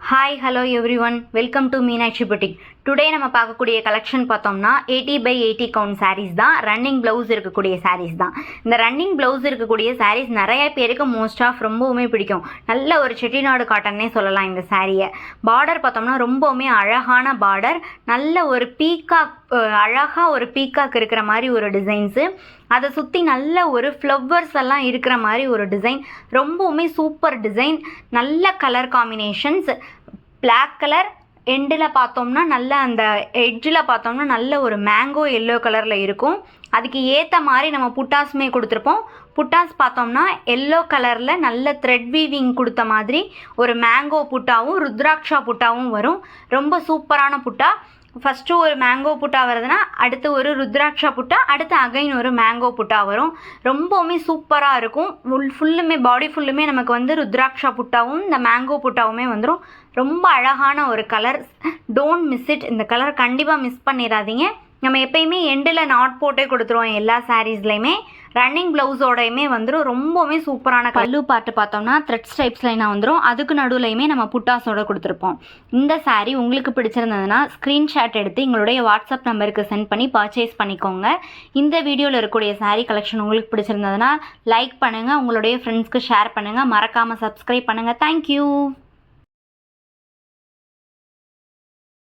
Hi, hello everyone. Welcome to Meenakshi Boutique. Today நம்ம பார்க்கக்கூடிய collection பார்த்தோம்னா 80/80 கவுண்ட் sarees தான். ரன்னிங் ப்ளவுஸ் இருக்கக்கூடிய sarees தான். இந்த ரன்னிங் ப்ளவுஸ் இருக்கக்கூடிய sarees நிறைய பேருக்கு மோஸ்ட் ஆஃப் ரொம்பவுமே பிடிக்கும். நல்ல ஒரு செட்டிநாடு காட்டன்னே சொல்லலாம் இந்த சாரியை. பார்டர் பார்த்தோம்னா ரொம்பவுமே அழகான பார்டர், நல்ல ஒரு பீகாக், அழகாக ஒரு பீகாக் இருக்கிற மாதிரி ஒரு டிசைன்ஸு, அதை சுற்றி நல்ல ஒரு ஃப்ளவர்ஸ் எல்லாம் இருக்கிற மாதிரி ஒரு டிசைன், ரொம்பவுமே சூப்பர் டிசைன். நல்ல கலர் காம்பினேஷன்ஸ், பிளாக் கலர் எண்டில் பார்த்தோம்னா நல்ல அந்த எட்ஜில் பார்த்தோம்னா நல்ல ஒரு மேங்கோ எல்லோ கலரில் இருக்கும். அதுக்கு ஏற்ற மாதிரி நம்ம புட்டாஸுமே கொடுத்துருப்போம். புட்டாஸ் பார்த்தோம்னா எல்லோ கலரில் நல்ல த்ரெட் வீவிங் கொடுத்த மாதிரி ஒரு மேங்கோ புட்டாவும் ருத்ராட்சா புட்டாவும் வரும். ரொம்ப சூப்பரான புட்டா. ஃபஸ்ட்டு ஒரு மேங்கோ புட்டா வருதுன்னா அடுத்து ஒரு ருத்ராட்சா புட்டா, அடுத்து அகைன் ஒரு மேங்கோ புட்டா வரும். ரொம்பவுமே சூப்பராக இருக்கும். ஃபுல்லுமே பாடி ஃபுல்லுமே நமக்கு வந்து ருத்ராட்சா புட்டாவும் இந்த மேங்கோ புட்டாவுமே வந்துடும். ரொம்ப அழகான ஒரு கலர். Don't miss it. இந்த கலர் கண்டிப்பாக மிஸ் பண்ணிடாதீங்க. நம்ம எப்பயுமே எண்டில் நாட் போட்டே கொடுத்துருவோம் எல்லா சாரீஸ்லையுமே. ரன்னிங் ப்ளவுஸோடையுமே வந்துடும். ரொம்பவுமே சூப்பரான பல்லு பார்ட்டு பார்த்தோம்னா த்ரெட் ஸ்டைப்ஸ் லைனாக வந்துடும். அதுக்கு நடுவுலையுமே நம்ம புட்டாஸோட கொடுத்துருப்போம். இந்த சாரீ உங்களுக்கு பிடிச்சிருந்ததுன்னா ஸ்க்ரீன்ஷாட் எடுத்து எங்களுடைய வாட்ஸ்அப் நம்பருக்கு சென்ட் பண்ணி பர்ச்சேஸ் பண்ணிக்கோங்க. இந்த வீடியோவில் இருக்கக்கூடிய சாரீ கலெக்ஷன் உங்களுக்கு பிடிச்சிருந்ததுன்னா லைக் பண்ணுங்கள், உங்களுடைய ஃப்ரெண்ட்ஸ்க்கு ஷேர் பண்ணுங்கள், மறக்காமல் சப்ஸ்கிரைப் பண்ணுங்கள். தேங்க்யூ.